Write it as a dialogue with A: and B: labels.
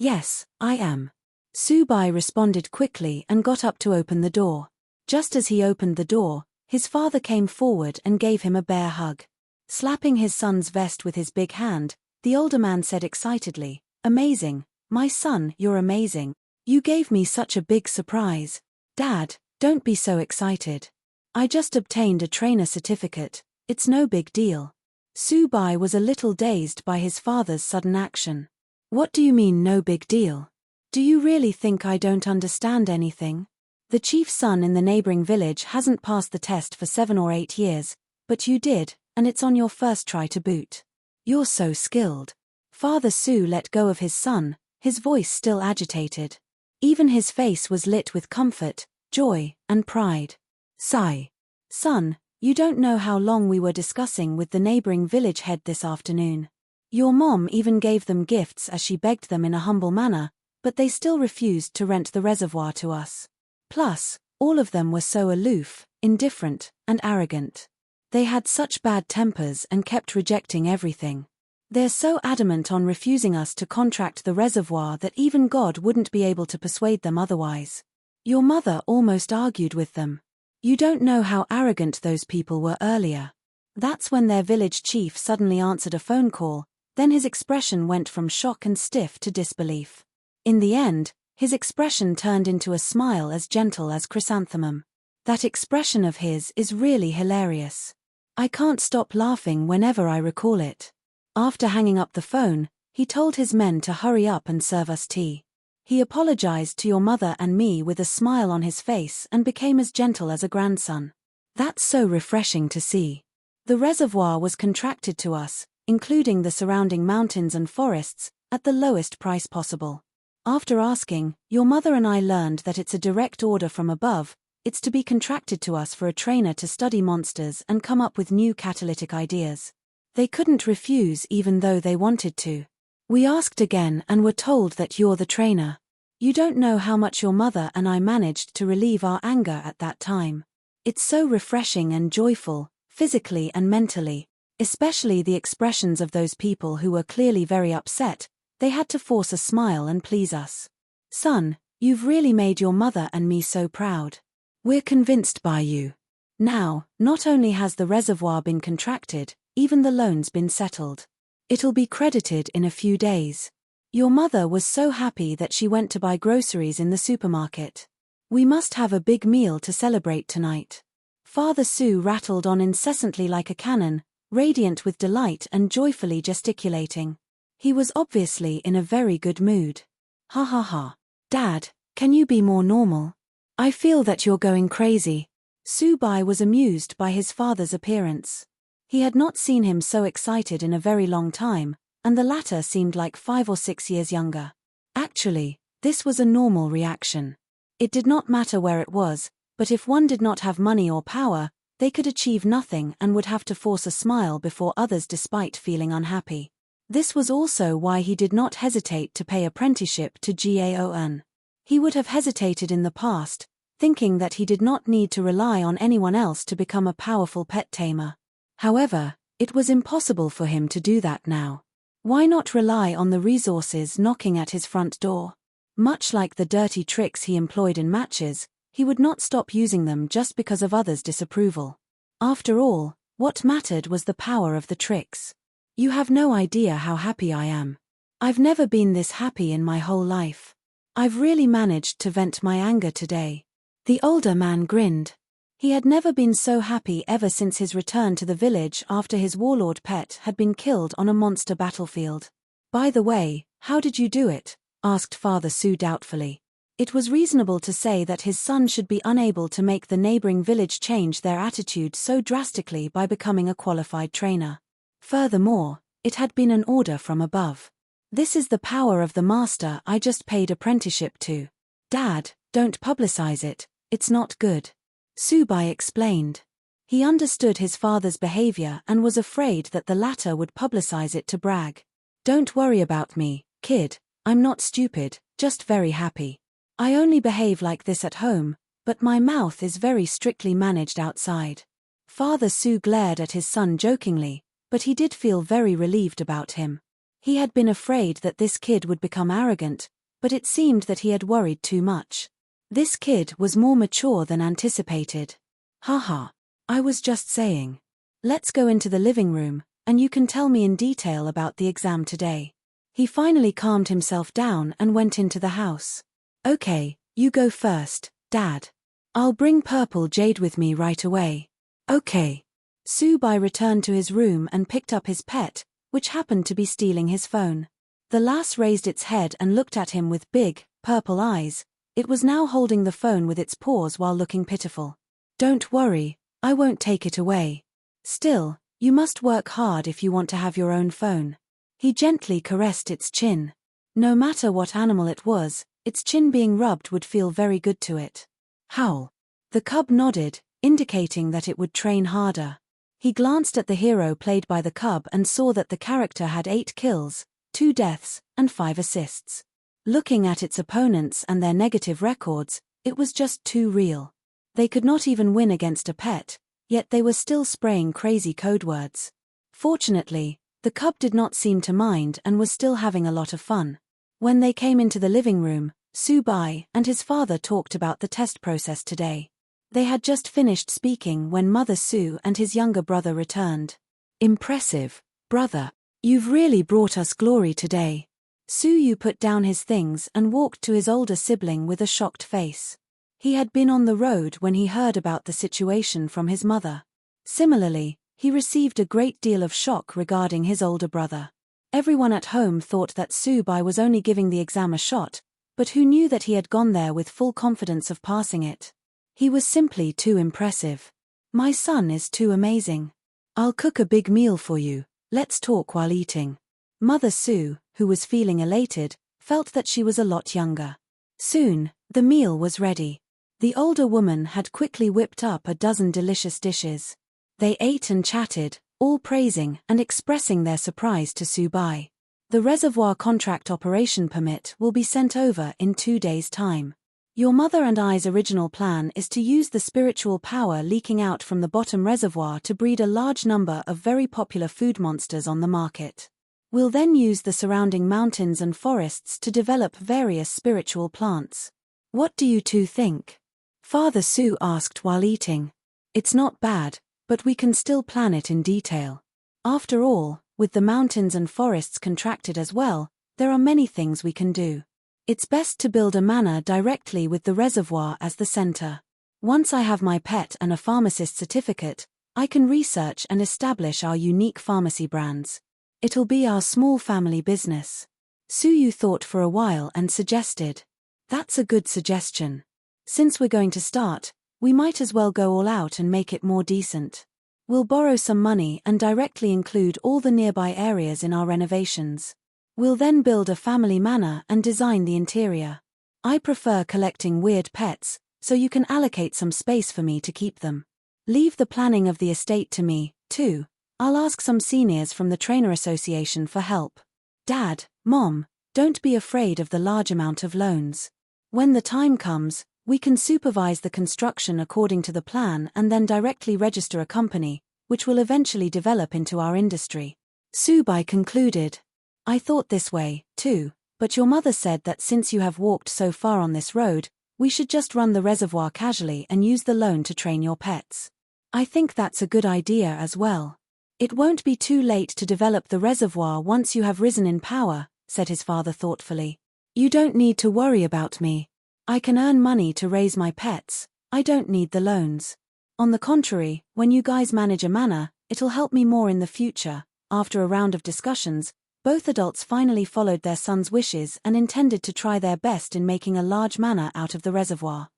A: Yes, I am. Subai responded quickly and got up to open the door. Just as he opened the door, his father came forward and gave him a bear hug. Slapping his son's vest with his big hand, the older man said excitedly, "Amazing, my son, you're amazing. You gave me such a big surprise." "Dad, don't be so excited. I just obtained a trainer certificate, it's no big deal." Subai was a little dazed by his father's sudden action. "What do you mean no big deal? Do you really think I don't understand anything? The chief's son in the neighboring village hasn't passed the test for 7 or 8 years, but you did, and it's on your first try to boot. You're so skilled." Father Su let go of his son, his voice still agitated. Even his face was lit with comfort, joy, and pride. "Sigh. Son, you don't know how long we were discussing with the neighboring village head this afternoon. Your mom even gave them gifts as she begged them in a humble manner, but they still refused to rent the reservoir to us. Plus, all of them were so aloof, indifferent, and arrogant. They had such bad tempers and kept rejecting everything. They're so adamant on refusing us to contract the reservoir that even God wouldn't be able to persuade them otherwise. Your mother almost argued with them. You don't know how arrogant those people were earlier." That's when their village chief suddenly answered a phone call, then his expression went from shock and stiff to disbelief. In the end, his expression turned into a smile as gentle as chrysanthemum. That expression of his is really hilarious. I can't stop laughing whenever I recall it. After hanging up the phone, he told his men to hurry up and serve us tea. He apologized to your mother and me with a smile on his face and became as gentle as a grandson. That's so refreshing to see. The reservoir was contracted to us, including the surrounding mountains and forests, at the lowest price possible. After asking, your mother and I learned that it's a direct order from above. It's to be contracted to us for a trainer to study monsters and come up with new catalytic ideas. They couldn't refuse even though they wanted to. We asked again and were told that you're the trainer. You don't know how much your mother and I managed to relieve our anger at that time. It's so refreshing and joyful, physically and mentally, especially the expressions of those people who were clearly very upset. They had to force a smile and please us. Son, you've really made your mother and me so proud. We're convinced by you. Now, not only has the reservoir been contracted, even the loan's been settled. It'll be credited in a few days. Your mother was so happy that she went to buy groceries in the supermarket. We must have a big meal to celebrate tonight. Father Su rattled on incessantly like a cannon, radiant with delight and joyfully gesticulating. He was obviously in a very good mood. Ha ha ha. Dad, can you be more normal? I feel that you're going crazy. Subai was amused by his father's appearance. He had not seen him so excited in a very long time, and the latter seemed like 5 or 6 years younger. Actually, this was a normal reaction. It did not matter where it was, but if one did not have money or power, they could achieve nothing and would have to force a smile before others despite feeling unhappy. This was also why he did not hesitate to pay apprenticeship to Gaon. He would have hesitated in the past, thinking that he did not need to rely on anyone else to become a powerful pet tamer. However, it was impossible for him to do that now. Why not rely on the resources knocking at his front door? Much like the dirty tricks he employed in matches, he would not stop using them just because of others' disapproval. After all, what mattered was the power of the tricks. You have no idea how happy I am. I've never been this happy in my whole life. I've really managed to vent my anger today. The older man grinned. He had never been so happy ever since his return to the village after his warlord pet had been killed on a monster battlefield. By the way, how did you do it? Asked Father Su doubtfully. It was reasonable to say that his son should be unable to make the neighboring village change their attitude so drastically by becoming a qualified trainer. Furthermore, it had been an order from above. This is the power of the master I just paid apprenticeship to. Dad, don't publicize it, it's not good. Subai explained. He understood his father's behavior and was afraid that the latter would publicize it to brag. Don't worry about me, kid, I'm not stupid, just very happy. I only behave like this at home, but my mouth is very strictly managed outside. Father Su glared at his son jokingly, but he did feel very relieved about him. He had been afraid that this kid would become arrogant, but it seemed that he had worried too much. This kid was more mature than anticipated. Haha. I was just saying. Let's go into the living room, and you can tell me in detail about the exam today. He finally calmed himself down and went into the house. Okay, you go first, Dad. I'll bring purple jade with me right away. Okay. Subai returned to his room and picked up his pet, which happened to be stealing his phone. The lass raised its head and looked at him with big, purple eyes. It was now holding the phone with its paws while looking pitiful. Don't worry, I won't take it away. Still, you must work hard if you want to have your own phone. He gently caressed its chin. No matter what animal it was, its chin being rubbed would feel very good to it. Howl. The cub nodded, indicating that it would train harder. He glanced at the hero played by the cub and saw that the character had 8 kills, 2 deaths, and 5 assists. Looking at its opponents and their negative records, it was just too real. They could not even win against a pet, yet they were still spraying crazy code words. Fortunately, the cub did not seem to mind and was still having a lot of fun. When they came into the living room, Subai and his father talked about the test process today. They had just finished speaking when Mother Sue and his younger brother returned. Impressive, brother. You've really brought us glory today. Suyu put down his things and walked to his older sibling with a shocked face. He had been on the road when he heard about the situation from his mother. Similarly, he received a great deal of shock regarding his older brother. Everyone at home thought that Subai was only giving the exam a shot, but who knew that he had gone there with full confidence of passing it? He was simply too impressive. My son is too amazing. I'll cook a big meal for you, let's talk while eating. Mother Sue, who was feeling elated, felt that she was a lot younger. Soon, the meal was ready. The older woman had quickly whipped up a dozen delicious dishes. They ate and chatted, all praising and expressing their surprise to Subai. The reservoir contract operation permit will be sent over in 2 days' time. Your mother and I's original plan is to use the spiritual power leaking out from the bottom reservoir to breed a large number of very popular food monsters on the market. We'll then use the surrounding mountains and forests to develop various spiritual plants. What do you two think? Father Sue asked while eating. It's not bad, but we can still plan it in detail. After all, with the mountains and forests contracted as well, there are many things we can do. It's best to build a manor directly with the reservoir as the center. Once I have my pet and a pharmacist certificate, I can research and establish our unique pharmacy brands. It'll be our small family business. Suyu thought for a while and suggested. That's a good suggestion. Since we're going to start, we might as well go all out and make it more decent. We'll borrow some money and directly include all the nearby areas in our renovations. We'll then build a family manor and design the interior. I prefer collecting weird pets, so you can allocate some space for me to keep them. Leave the planning of the estate to me, too. I'll ask some seniors from the Trainer Association for help. Dad, Mom, don't be afraid of the large amount of loans. When the time comes, we can supervise the construction according to the plan and then directly register a company, which will eventually develop into our industry. Subai concluded. I thought this way, too, but your mother said that since you have walked so far on this road, we should just run the reservoir casually and use the loan to train your pets. I think that's a good idea as well. It won't be too late to develop the reservoir once you have risen in power, said his father thoughtfully. You don't need to worry about me. I can earn money to raise my pets, I don't need the loans. On the contrary, when you guys manage a manor, it'll help me more in the future. After a round of discussions, both adults finally followed their son's wishes and intended to try their best in making a large manor out of the reservoir.